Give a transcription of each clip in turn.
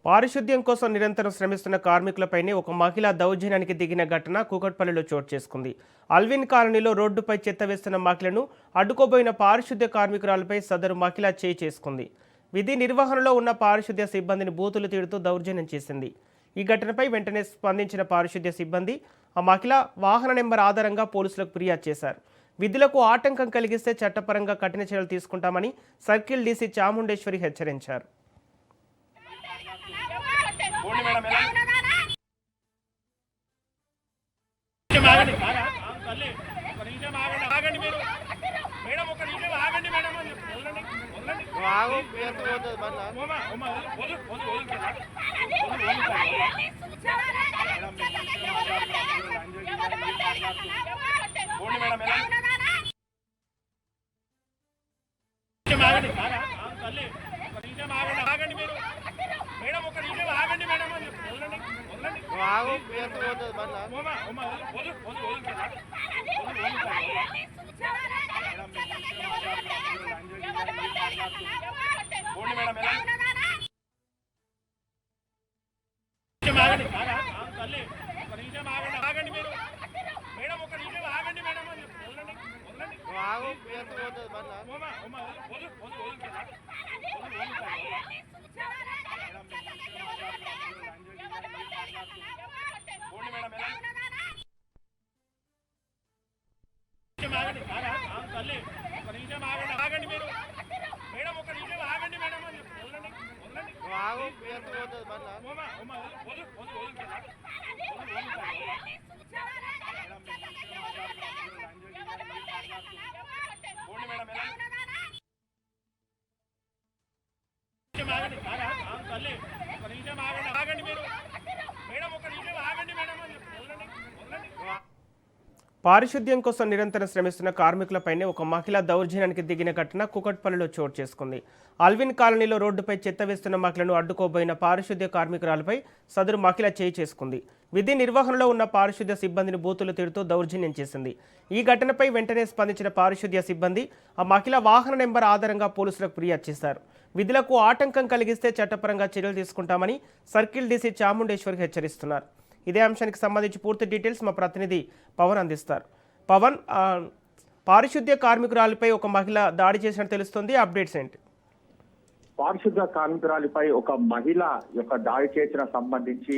పారిశుద్ధ్యం కోసం నిరంతరం శ్రమిస్తున్న కార్మికులపైనే ఒక మహిళ దౌర్జన్యానికి దిగిన ఘటన కూకట్పల్లిలో చోటు చేసుకుంది. అల్విన్ కాలనీలో రోడ్డుపై చెత్త వేస్తున్న మహిళను అడ్డుకోబోయిన పారిశుద్ధ్య కార్మికురాలపై సదరు మహిళ చేయి చేసుకుంది. విధి నిర్వహణలో ఉన్న పారిశుద్ధ్య సిబ్బందిని బూతులు తీడుతూ దౌర్జన్యం చేసింది. ఈ ఘటనపై వెంటనే స్పందించిన పారిశుద్ధ్య సిబ్బంది ఆ మహిళ వాహన నెంబర్ ఆధారంగా పోలీసులకు ఫిర్యాదు చేశారు. విధులకు ఆటంకం కలిగిస్తే చట్టపరంగా కఠిన చర్యలు తీసుకుంటామని సర్కిల్ డీసీ చాముండేశ్వరి హెచ్చరించారు. పారిశుద్ధ్యం కోసం నిరంతరం శ్రమిస్తున్న కార్మికులపైనే ఒక మహిళ దౌర్జన్యానికి దిగిన ఘటన కూకట్పల్లిలో చోటు చేసుకుంది. అల్విన్ కాలనీలో రోడ్డుపై చెత్త వేస్తున్న మహిళను అడ్డుకోబోయిన పారిశుద్ధ్య కార్మికురాలపై సదరు మహిళ చేయి చేసుకుంది. విధి నిర్వహణలో ఉన్న పారిశుద్ధ్య సిబ్బందిని బూతులు తిడుతూ దౌర్జన్యం చేసింది. ఈ ఘటనపై వెంటనే స్పందించిన పారిశుద్ధ్య సిబ్బంది ఆ మహిళ వాహన నెంబర్ ఆధారంగా పోలీసులకు ఫిర్యాదు చేశారు. విధులకు ఆటంకం కలిగిస్తే చట్టపరంగా చర్యలు తీసుకుంటామని సర్కిల్ డీసీ చాముండేశ్వరి హెచ్చరిస్తున్నారు. ఇదే అంశానికి సంబంధించి పూర్తి డీటెయిల్స్ మా ప్రతినిధి పవన్ అందిస్తారు. పవన్, పారిశుద్ధ్య కార్మికురాలిపై ఒక మహిళ దాడి చేసినట్టు తెలుస్తుంది, అప్డేట్స్ ఏంటి? పారిశుద్ధ్య కార్మికురాలిపై ఒక మహిళ యొక్క దాడి చేసిన సంబంధించి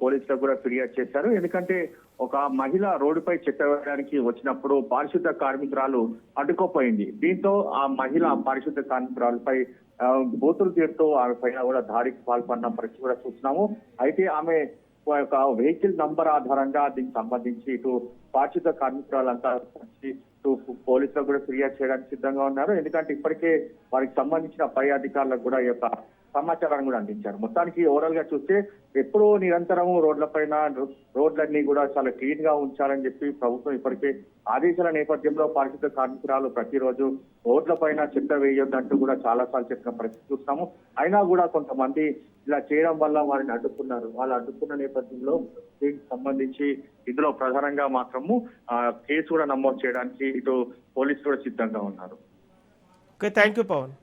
పోలీసులకు కూడా ఫిర్యాదు చేశారు. ఎందుకంటే ఒక మహిళ రోడ్డుపై చెత్త వేయడానికి వచ్చినప్పుడు పారిశుద్ధ్య కార్మికురాలు అడ్డుకోపోయింది. దీంతో ఆ మహిళ పారిశుద్ధ్య కార్మికురాలపై బూతులు తీరుతూ ఆమె పైన కూడా దాడికి పాల్పడిన పరిస్థితి కూడా చూస్తున్నాము. అయితే ఆమె యొక్క వెహికల్ నంబర్ ఆధారంగా దీనికి సంబంధించి ఇటు పారిశుద్ధ్య కార్మికురాలంతా ఇటు పోలీసులకు కూడా ఫిర్యాదు చేయడానికి సిద్ధంగా ఉన్నారు. ఎందుకంటే ఇప్పటికే వారికి సంబంధించిన పై అధికారులకు కూడా ఈ యొక్క సమాచారాన్ని కూడా అందించారు. మొత్తానికి ఓవరాల్ గా చూస్తే ఎప్పుడూ నిరంతరం రోడ్లన్నీ కూడా చాలా క్లీన్ గా ఉంచాలని చెప్పి ప్రభుత్వం ఇప్పటికే ఆదేశాల నేపథ్యంలో పారిశుద్ధ్య కార్మికురాలు ప్రతిరోజు రోడ్లపైన చెత్త వేయొద్దంటూ కూడా చాలా సార్లు చెప్పిన పరిస్థితి చూస్తాము. అయినా కూడా కొంతమంది ఇలా చేయడం వల్ల వారిని అడ్డుకున్నారు. వాళ్ళు అడ్డుకున్న నేపథ్యంలో దీనికి సంబంధించి ఇందులో ప్రధానంగా మాత్రము కేసు కూడా నమోదు చేయడానికి ఇటు పోలీసులు కూడా సిద్ధంగా ఉన్నారు. Okay, thank you Pawan.